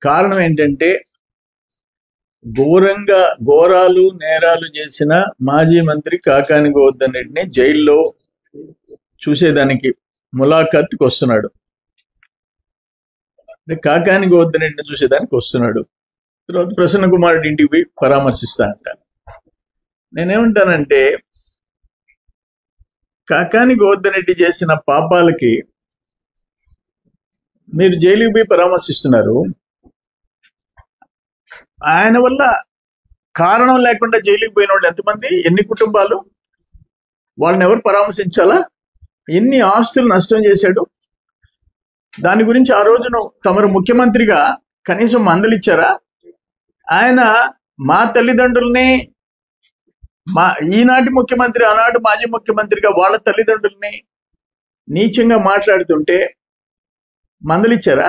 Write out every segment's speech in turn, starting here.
కారణం ఏంటంటే ఘోరాలు నేరాలు చేసిన మాజీ మంత్రి కాకాని గోవర్ధన్ రెడ్డిని జైల్లో చూసేదానికి ములాఖత్కి వస్తున్నాడు. కాకాని గోవర్ధన్ రెడ్డిని చూసేదానికి వస్తున్నాడు. తర్వాత ప్రసన్న కుమార్ రెడ్డి ఇంటికి పోయి పరామర్శిస్తా అంటాను. నేనేమంటానంటే కాకాని గోవర్ధన్ రెడ్డి చేసిన పాపాలకి మీరు జైలుకి పోయి పరామర్శిస్తున్నారు. ఆయన వల్ల కారణం లేకుండా జైలుకి పోయిన వాళ్ళు ఎంతమంది, ఎన్ని కుటుంబాలు, వాళ్ళని ఎవరు పరామర్శించాలా? ఎన్ని ఆస్తులు నష్టం చేశాడు? దాని గురించి ఆ రోజున తమరు ముఖ్యమంత్రిగా కనీసం మందలిచ్చారా? ఆయన మా తల్లిదండ్రుల్ని, ఈనాటి ముఖ్యమంత్రి ఆనాడు మాజీ ముఖ్యమంత్రిగా వాళ్ళ తల్లిదండ్రుల్ని నీచంగా మాట్లాడుతుంటే మందలిచ్చారా?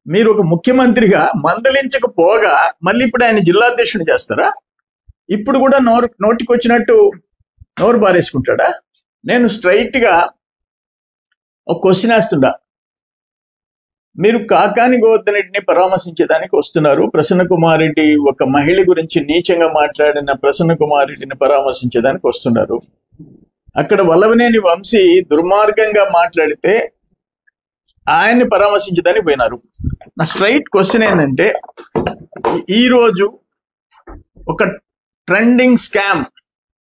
మీరు ఒక ముఖ్యమంత్రిగా మందలించకపోగా మళ్ళీ ఇప్పుడు ఆయన జిల్లాధ్యక్షుని చేస్తారా? ఇప్పుడు కూడా నోటికి వచ్చినట్టు నోరు బారేసుకుంటాడా? నేను స్ట్రైట్ గా ఒక క్వశ్చన్ వేస్తుండా. మీరు కాకాని గోవర్ధన్ రెడ్డిని పరామర్శించేదానికి వస్తున్నారు. ప్రసన్న కుమార్ రెడ్డి ఒక మహిళ గురించి నీచంగా మాట్లాడిన ప్రసన్న కుమార్ రెడ్డిని పరామర్శించేదానికి వస్తున్నారు. అక్కడ వల్లభనేని వంశీ దుర్మార్గంగా మాట్లాడితే ఆయన్ని పరామర్శించడానికి పోయినారు. నా స్ట్రైట్ క్వశ్చన్ ఏంటంటే, ఈరోజు ఒక ట్రెండింగ్ స్కామ్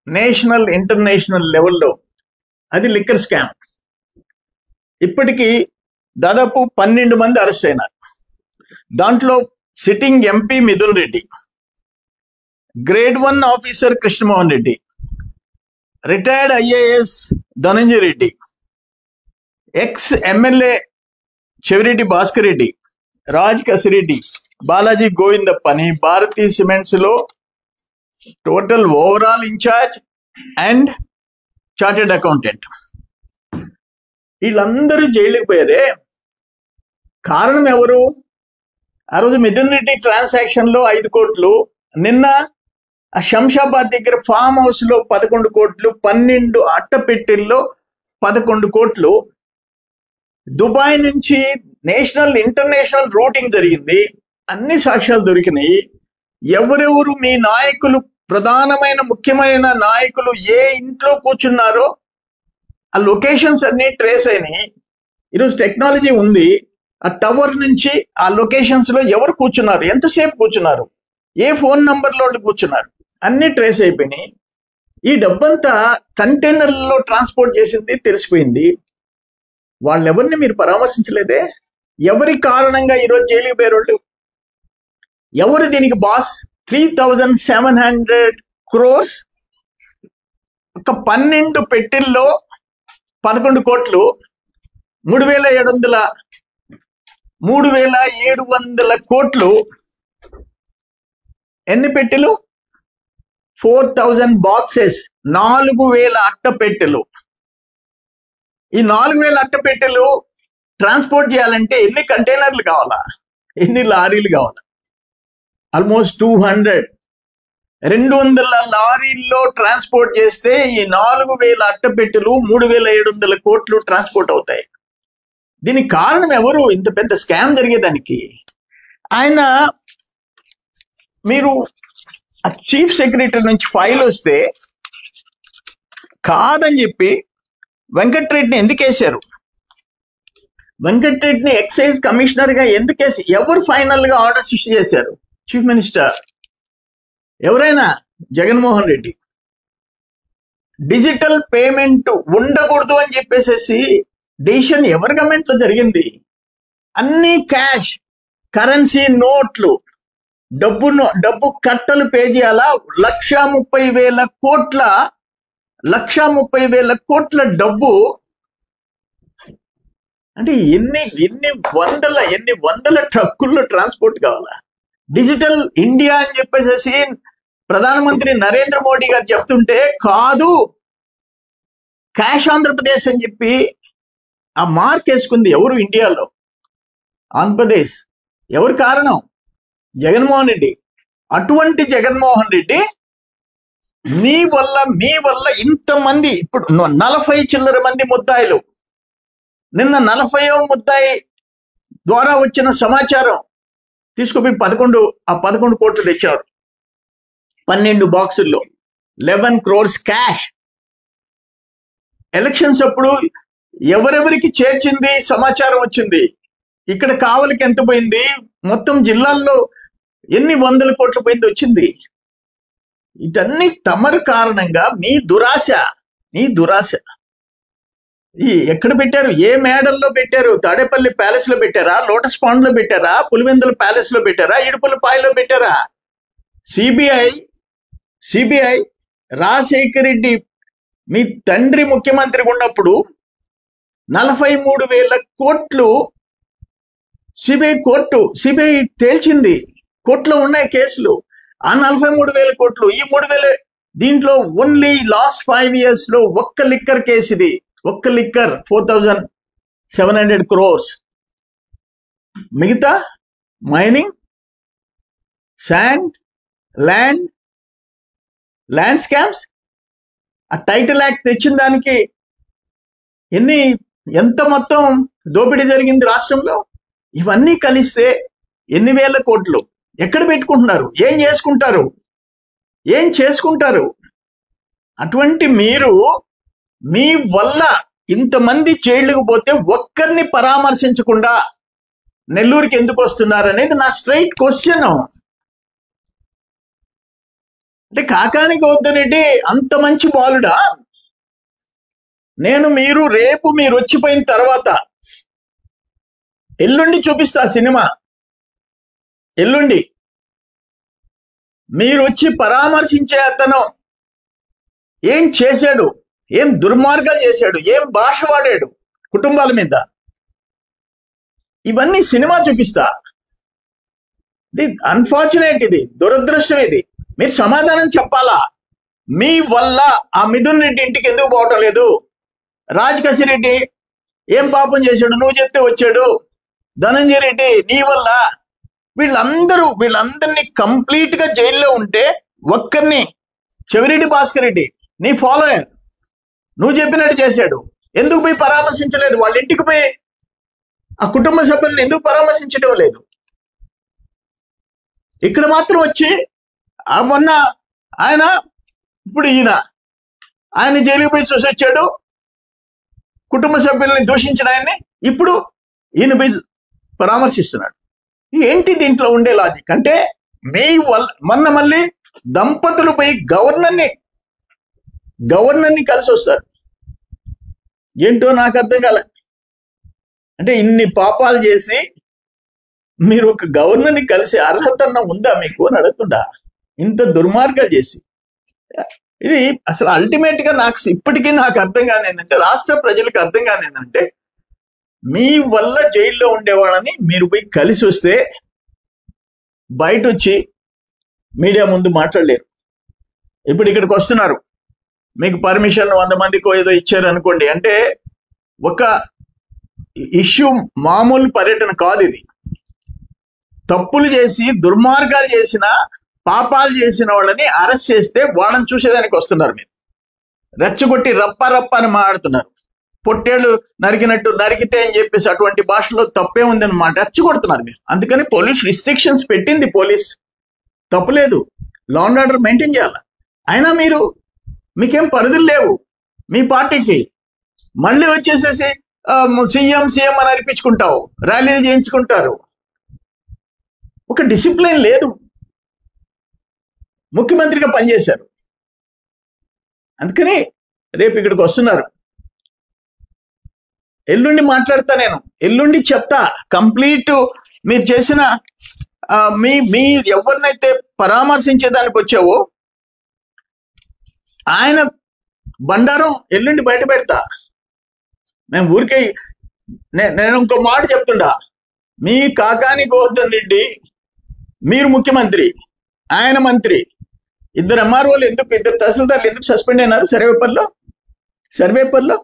నేషనల్ ఇంటర్నేషనల్ లెవెల్లో, అది లిక్కర్ స్కామ్. ఇప్పటికీ దాదాపు 12 మంది అరెస్ట్ అయినారు. దాంట్లో sitting MP Mithun Reddy, grade 1 officer Krishnamohan Reddy, retired IAS Dhananjaya Reddy, ex MLA Chevireddy Bhaskar Reddy, Raj Kasireddy, Balaji గోవిందప్పని భారతీ సిమెంట్స్ లో total overall incharge and chartered accountant. వీళ్ళందరూ జైలుకి పోయారే. కారణం ఎవరు? ఆ రోజు మిథున్ రెడ్డి ట్రాన్సాక్షన్ లో 5 కోట్లు, నిన్న ఆ శంషాబాద్ దగ్గర ఫామ్ హౌస్ లో 11 కోట్లు, 12 అట్టపెట్టెల్లో 11 కోట్లు, దుబాయ్ నుంచి నేషనల్ ఇంటర్నేషనల్ రూటింగ్ జరిగింది. అన్ని సాక్ష్యాలు దొరికినాయి. ఎవరెవరు మీ నాయకులు, ప్రధానమైన ముఖ్యమైన నాయకులు ఏ ఇంట్లో కూర్చున్నారో ఆ లొకేషన్స్ అన్ని ట్రేస్ అయినాయి. ఈరోజు టెక్నాలజీ ఉంది. ఆ టవర్ నుంచి ఆ లొకేషన్స్ లో ఎవరు కూర్చున్నారు, ఎంతసేపు కూర్చున్నారు, ఏ ఫోన్ నంబర్లో కూర్చున్నారు, అన్ని ట్రేస్ అయిపోయినాయి. ఈ డబ్బంతా కంటైనర్లలో ట్రాన్స్పోర్ట్ చేసింది తెలిసిపోయింది. వాళ్ళెవరిని మీరు పరామర్శించలేదే. ఎవరి కారణంగా ఈరోజు జైలుకి పోయేవాళ్ళు ఎవరు? దీనికి బాస్ 3700 crores, ఒక 12 పెట్టెల్లో 11 కోట్లు, 3700 కోట్లు. ఎన్ని పెట్టెలు? 4000 బాక్సెస్, 4000 అట్టపెట్టెలు. ఈ 4000 అట్టపెట్టెలు ట్రాన్స్పోర్ట్ చేయాలంటే ఎన్ని కంటైనర్లు కావాలా, ఎన్ని లారీలు కావాలా? ఆల్మోస్ట్ 200 లారీల్లో ట్రాన్స్పోర్ట్ చేస్తే ఈ 4000 అట్టపెట్టెలు 3700 కోట్లు ట్రాన్స్పోర్ట్ అవుతాయి. దీనికి కారణం ఎవరు? ఇంత పెద్ద స్కామ్ జరిగేదానికి ఆయన, మీరు చీఫ్ సెక్రటరీ నుంచి ఫైల్ వస్తే కాదని చెప్పి వెంకట్రెడ్డిని ఎందుకు వేశారు? వెంకట్రెడ్డిని ఎక్సైజ్ కమిషనర్ గా ఎందుకు వేసి, ఎవరు ఫైనల్ గా ఆర్డర్స్ ఇష్యూ చేశారు? చీఫ్ మినిస్టర్ ఎవరైనా? జగన్మోహన్ రెడ్డి. డిజిటల్ పేమెంట్ ఉండకూడదు అని చెప్పేసి డెసిషన్ ఎవరి గవర్నమెంట్ లో జరిగింది? అన్ని క్యాష్, కరెన్సీ నోట్లు, డబ్బు కట్టలు పే చేయాలా? 1,30,000 కోట్ల 1,30,000 కోట్ల డబ్బు అంటే ఎన్ని వందల ట్రక్కుల్లో ట్రాన్స్పోర్ట్ కావాలా? డిజిటల్ ఇండియా అని చెప్పేసి ప్రధానమంత్రి నరేంద్ర మోడీ గారు చెప్తుంటే కాదు, క్యాష్ ఆంధ్రప్రదేశ్ అని చెప్పి ఆ మార్క్ వేసుకుంది ఎవరు? ఇండియాలో ఆంధ్రప్రదేశ్. ఎవరు కారణం? జగన్మోహన్ రెడ్డి. అటువంటి జగన్మోహన్ రెడ్డి మీ వల్ల ఇంతమంది, ఇప్పుడు 40 చిల్లర మంది ముద్దాయిలు, నిన్న 40వ ముద్దాయి ద్వారా వచ్చిన సమాచారం తీసుకుపోయి 11 కోట్లు తెచ్చారు. 12 బాక్సుల్లో 11 crores క్యాష్. ఎలక్షన్స్ అప్పుడు ఎవరెవరికి చేర్చింది సమాచారం వచ్చింది. ఇక్కడ కావలికి ఎంత పోయింది, మొత్తం జిల్లాల్లో ఎన్ని వందల కోట్లు పోయింది వచ్చింది. ఇటన్ని తమరు కారణంగా మీ దురాశ ఎక్కడ పెట్టారు? ఏ మేడల్లో పెట్టారు? తాడేపల్లి ప్యాలెస్ లో పెట్టారా? లోటస్ పాండ్ లో పెట్టారా? పులివెందుల ప్యాలెస్ లో పెట్టారా? ఇడుపులపాయలో పెట్టారా? సిబిఐ రాజశేఖర రెడ్డి మీ తండ్రి ముఖ్యమంత్రిగా ఉన్నప్పుడు 43,000 కోట్లు సిబిఐ తేల్చింది. కోర్టులో ఉన్నాయి కేసులు. ఆ 43,000 కోట్లు, ఈ 3,000 దీంట్లో ఓన్లీ లాస్ట్ 5 years లో ఒక్క లిక్కర్ కేసు ఇది. ఒక్క లిక్కర్ 4,700 crores. మిగతా మైనింగ్, శాండ్, ల్యాండ్ స్కామ్స్, ఆ టైటిల్ యాక్ట్ తెచ్చిన దానికి ఎంత మొత్తం దోపిడీ జరిగింది రాష్ట్రంలో. ఇవన్నీ కలిస్తే ఎన్ని వేల కోట్లు ఎక్కడ పెట్టుకుంటున్నారు? ఏం చేసుకుంటారు? అటువంటి మీరు మీ వల్ల ఇంతమంది జైళ్ళకు పోతే ఒక్కరిని పరామర్శించకుండా నెల్లూరుకి ఎందుకు వస్తున్నారు అనేది నా స్ట్రైట్ క్వశ్చన్. అంటే కాకాని గౌతమ్ రెడ్డి అంత మంచి బాలుడా? రేపు మీరు వచ్చిపోయిన తర్వాత ఎల్లుండి చూపిస్తా సినిమా. ఎల్లుండి మీరు వచ్చి పరామర్శించే అతను ఏం చేశాడు, ఏం దుర్మార్గాలు చేశాడు, ఏం భాష వాడాడు కుటుంబాల మీద, ఇవన్నీ సినిమా చూపిస్తా. ఇది అన్ఫార్చునేట్, ఇది దురదృష్టం. ఇది మీరు సమాధానం చెప్పాలా. మీ వల్ల ఆ మిథున్ రెడ్డి ఇంటికి ఎందుకు పోవటం లేదు? రాజకేశ్ రెడ్డి ఏం పాపం చేశాడు, నువ్వు చెప్తే వచ్చాడు. ధనంజయ రెడ్డి నీ వల్ల. వీళ్ళందరినీ కంప్లీట్ గా జైల్లో ఉంటే ఒక్కరిని, చెవిరెడ్డి భాస్కర్ రెడ్డి నీ ఫాలోయర్, నువ్వు చెప్పినట్టు చేశాడు. ఎందుకు పోయి పరామర్శించలేదు? వాళ్ళ ఇంటికి పోయి ఆ కుటుంబ సభ్యులను ఎందుకు పరామర్శించడం లేదు? ఇక్కడ మాత్రం వచ్చి మొన్న ఇప్పుడు ఆయన జైలుకి పోయి చూసి వచ్చాడు, కుటుంబ సభ్యుల్ని దూషించిన ఆయన్ని ఇప్పుడు ఈయన పోయి పరామర్శిస్తున్నాడు. ఏంటి దీంట్లో ఉండే లాజిక్? అంటే మీ వల్ల మొన్న మళ్ళీ దంపతులు పోయి గవర్నర్ని కలిసి వస్తారు. ఏంటో నాకు అర్థం కాలే. అంటే ఇన్ని పాపాలు చేసి మీరు ఒక గవర్నర్ని కలిసి అర్హత ఉందా మీకు అని అడగకుండా ఇంత దుర్మార్గాలు చేసి, ఇది అసలు అల్టిమేట్ గా ఇప్పటికీ నాకు అర్థం కాదు ఏంటంటే, రాష్ట్ర ప్రజలకు అర్థం కాదు ఏంటంటే, మీ వల్ల జైల్లో ఉండేవాళ్ళని మీరు పోయి కలిసి వస్తే బయట వచ్చి మీడియా ముందు మాట్లాడలేరు. ఇప్పుడు ఇక్కడికి వస్తున్నారు, మీకు పర్మిషన్ 100 మందికో ఏదో ఇచ్చారు అనుకోండి. అంటే ఒక ఇష్యూ, మామూలు పర్యటన కాదు ఇది. తప్పులు చేసి దుర్మార్గాలు చేసిన, పాపాలు చేసిన వాళ్ళని అరెస్ట్ చేస్తే వాళ్ళని చూసేదానికి వస్తున్నారు. మీరు రెచ్చగొట్టి రప్ప అని మాట్లాడుతున్నారు. పొట్టేళ్ళు నరికినట్టు నరికితే అని చెప్పేసి అటువంటి భాషలో తప్పే ఉందని మాట రెచ్చగొడుతున్నారు మీరు. అందుకని పోలీస్ రిస్ట్రిక్షన్స్ పెట్టింది. పోలీస్ తప్పులేదు, లా అండ్ ఆర్డర్ మెయింటైన్ చేయాలి. అయినా మీకేం పరిధులు లేవు మీ పార్టీకి. మళ్ళీ వచ్చేసేసి సీఎం అని అనిపించుకుంటావు, ర్యాలీలు చేయించుకుంటారు. ఒక డిసిప్లిన్ లేదు. ముఖ్యమంత్రిగా పనిచేశారు, అందుకని రేపు ఇక్కడికి వస్తున్నారు. ఎల్లుండి మాట్లాడతా నేను, ఎల్లుండి చెప్తా కంప్లీట్ మీరు చేసిన మీ ఎవరినైతే పరామర్శించేదానికి వచ్చావో ఆయన బండారం ఎల్లుండి బయట పెడతా. మేము ఊరికే నేను ఇంకో మాట చెప్తుండా, మీ కాకాని గోవర్ధన్ రెడ్డి, మీరు ముఖ్యమంత్రి, ఆయన మంత్రి, ఇద్దరు ఎంఆర్ఓలు ఎందుకు, ఇద్దరు తహసీల్దార్లు ఎందుకు సస్పెండ్ అయినారు సర్వేపల్లిలో?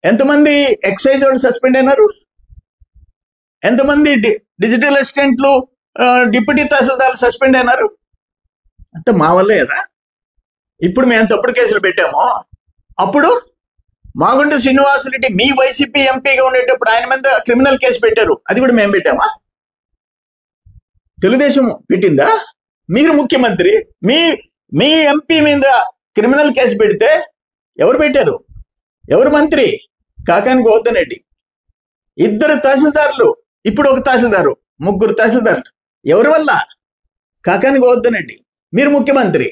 ఎంతమంది ఎక్సైజ్ వాళ్ళు సస్పెండ్ అయినారు? ఎంతమంది డిజిటల్ అసిస్టెంట్లు, డిప్యూటీ తహసీల్దార్లు సస్పెండ్ అయినారు? అంటే మా వల్లే కదా. ఇప్పుడు మేము తప్పుడు కేసులు పెట్టామో, అప్పుడు మాగుంట శ్రీనివాసరెడ్డి మీ వైసీపీ ఎంపీగా ఉండేటప్పుడు ఆయన మీద క్రిమినల్ కేసు పెట్టారు, అది కూడా మేము పెట్టామా? తెలుగుదేశం పెట్టిందా? మీరు ముఖ్యమంత్రి, మీ మీ ఎంపీ మీద క్రిమినల్ కేసు పెడితే ఎవరు పెట్టారు? ఎవరు మంత్రి? కాకాని గోవర్ధన్ రెడ్డి. 2 తహసీల్దార్లు, ఇప్పుడు ఒక తహసీల్దారు, 3 తహసీల్దార్లు. ఎవరి వల్ల? కాకాని గోవర్ధన్ రెడ్డి. మీరు ముఖ్యమంత్రి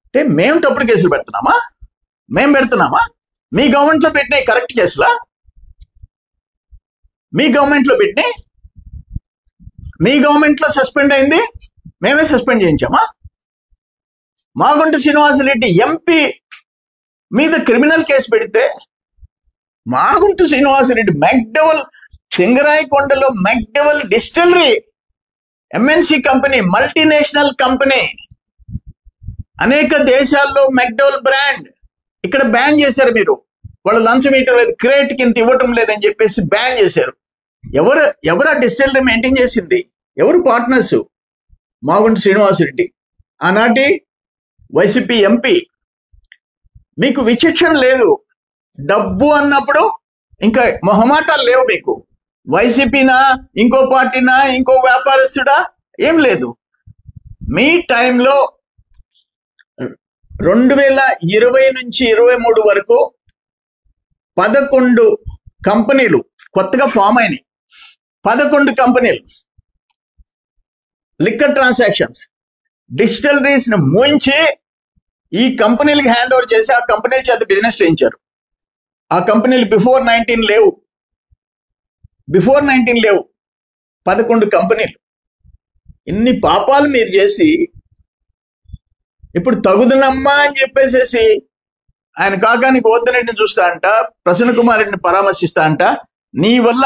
అంటే మేము తప్పుడు కేసులు పెడుతున్నామా? మేము పెడుతున్నామా? మీ గవర్నమెంట్లో పెట్టిన కరెక్ట్ కేసులా? మీ గవర్నమెంట్లో పెట్టిన, మీ గవర్నమెంట్లో సస్పెండ్ అయింది మేమే సస్పెండ్ చేయించామా? మాగుంట శ్రీనివాసరెడ్డి ఎంపీ మీద క్రిమినల్ కేసు పెడితే మాగుంట శ్రీనివాసరెడ్డి మెక్డెవల్, సింగరాయకొండలో McDowell distillery MNC company, multinational company, అనేక దేశాల్లో మెక్డెవల్ బ్రాండ్ ఇక్కడ బ్యాన్ చేశారు. మీరు వాళ్ళు లంచం ఇవ్వటం లేదు, క్రేట్ కింద ఇవ్వటం లేదని చెప్పేసి బ్యాన్ చేశారు. ఎవరు ఆ డిస్టిలరీ మెయింటైన్ చేసింది? ఎవరు పార్ట్నర్స్? మాగుంట శ్రీనివాసరెడ్డి, ఆనాటి వైసీపీ ఎంపీ. మీకు విచక్షణ లేదు. డబ్బు అన్నప్పుడు ఇంకా మొహమాటాలు లేవు మీకు. వైసీపీనా, ఇంకో పార్టీనా, ఇంకో వ్యాపారస్తుడా, ఏం లేదు. మీ టైంలో 2020 నుంచి 2023 వరకు 11 కంపెనీలు కొత్తగా ఫామ్ అయినాయి. 11 కంపెనీలు లిక్కర్ ట్రాన్సాక్షన్స్, డిస్టిలరీస్ ని మూయించి ఈ కంపెనీలకు హ్యాండ్ ఓవర్ చేసి ఆ కంపెనీల చేత బిజినెస్ చేయించారు. ఆ కంపెనీలు బిఫోర్ 19 లేవు. 11 కంపెనీలు. ఇన్ని పాపాలు మీరు చేసి ఇప్పుడు తగుదనమ్మా అని చెప్పేసేసి ఆయన కాకాని గోవర్ధన్ రెడ్డిని చూస్తా అంట, ప్రసన్న కుమార్ రెడ్డిని పరామర్శిస్తా అంట. నీ వల్ల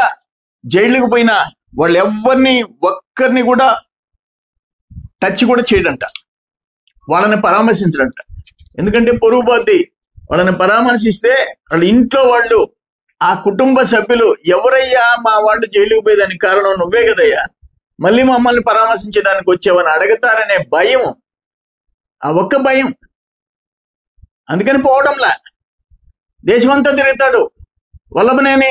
జైలుకు పోయిన వాళ్ళు ఎవరిని ఒక్కరిని కూడా టచ్ కూడా చేయడంట, వాళ్ళని పరామర్శించడంట. ఎందుకంటే పొరుగు పోద్ది. వాళ్ళని పరామర్శిస్తే వాళ్ళ ఇంట్లో వాళ్ళు, ఆ కుటుంబ సభ్యులు, ఎవరయ్యా మా వాళ్ళు జైలుకు పోయేదానికి కారణం నువ్వే కదయ్యా, మళ్ళీ మమ్మల్ని పరామర్శించేదానికి వచ్చావని అడగతారనే భయం, ఆ ఒక్క భయం. అందుకని పోవడంలా. దేశమంతా తిరుగుతాడు, వల్లభనేని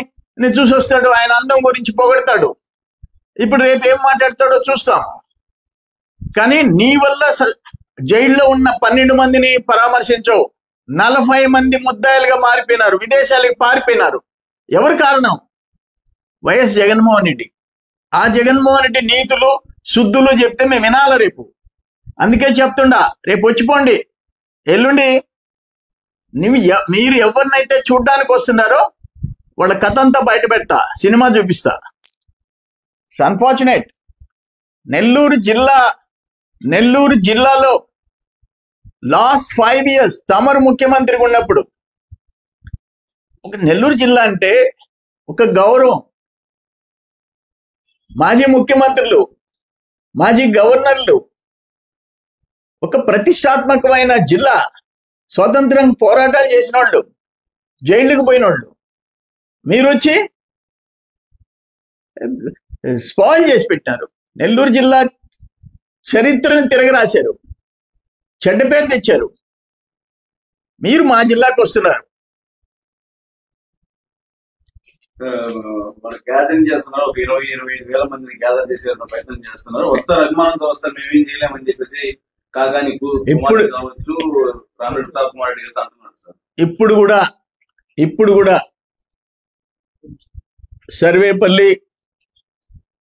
చూసి వస్తాడు, ఆయన అందం గురించి పొగడతాడు. ఇప్పుడు రేపు ఏం మాట్లాడతాడో చూస్తాం. కానీ నీ వల్ల జైల్లో ఉన్న 12 మందిని పరామర్శించవు. 40 మంది ముద్దాయిలుగా మారిపోయినారు, విదేశాలకు పారిపోయినారు. ఎవరు కారణం? వైఎస్ జగన్మోహన్ రెడ్డి. ఆ జగన్మోహన్ రెడ్డి నీతులు శుద్ధులు చెప్తే మేము వినాలి రేపు. అందుకే చెప్తుండా, రేపు వచ్చిపోండి, ఎల్లుండి మీరు ఎవరినైతే చూడ్డానికి వస్తున్నారో వాళ్ళ కథ అంతా బయట పెడతా, సినిమా చూపిస్తా. అన్ఫార్చునేట్. నెల్లూరు జిల్లాలో లాస్ట్ 5 years తమరు ముఖ్యమంత్రిగా ఉన్నప్పుడు ఒక నెల్లూరు జిల్లా అంటే ఒక గౌరవం. మాజీ ముఖ్యమంత్రులు, మాజీ గవర్నర్లు, ఒక ప్రతిష్టాత్మకమైన జిల్లా, స్వతంత్రం పోరాటాలు చేసిన వాళ్ళు, జైళ్ళకు పోయిన వాళ్ళు, మీరు వచ్చి స్పాయిల్ చేసి పెట్టారు. నెల్లూరు జిల్లా చరిత్రను తిరగరాశారు, చెడ్డ పేరు తెచ్చారు. మీరు మా జిల్లాకు వస్తున్నారు. మన గ్యాదరింగ్ చేస్తున్నారు, ఒక 20-25 వేల మందిని గ్యాదర్ చేసే ప్రయత్నం చేస్తున్నారు. వస్తారు, అభిమానంతో వస్తారు, మేమేం చేయలేమని చెప్పేసి కాకాని ఇప్పుడు కావచ్చు, రామిరెడ్డి ప్రతాప్ కుమార్ రెడ్డి గారు అంటున్నారు సార్. ఇప్పుడు కూడా సర్వేపల్లి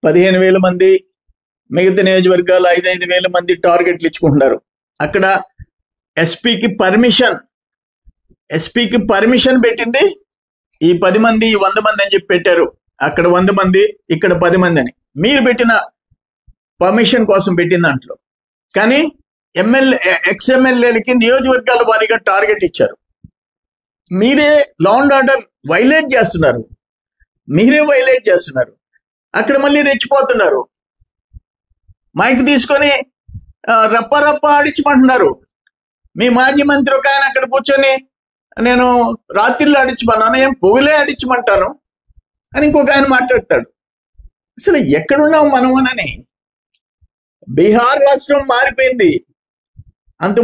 15,000 మంది, మిగతా నియోజకవర్గాలు 5-5 వేల మంది టార్గెట్లు ఇచ్చుకుంటున్నారు. అక్కడ ఎస్పీకి పర్మిషన్ పెట్టింది ఈ 10 మంది, 100 మంది అని చెప్పి పెట్టారు. అక్కడ 100 మంది, ఇక్కడ 10 మంది అని మీరు పెట్టిన పర్మిషన్ కోసం పెట్టిన దాంట్లో. కానీ ఎక్స్ఎమ్మెల్యేలకి నియోజకవర్గాల వారీగా టార్గెట్ ఇచ్చారు. మీరే లా అండ్ ఆర్డర్ వైలేట్ చేస్తున్నారు. అక్కడ మళ్ళీ రెచ్చిపోతున్నారు. మైక్ తీసుకొని రప్ప ఆడించమంటున్నారు. మీ మాజీ మంత్రి ఒక ఆయన అక్కడ కూర్చొని నేను రాత్రిలో ఆడించమన్నాను, ఏం పొగలే ఆడించమంటాను అని ఇంకొక ఆయన మాట్లాడతాడు. అసలు ఎక్కడున్నాం మనం అని. బీహార్ రాష్ట్రం మారిపోయింది. అంత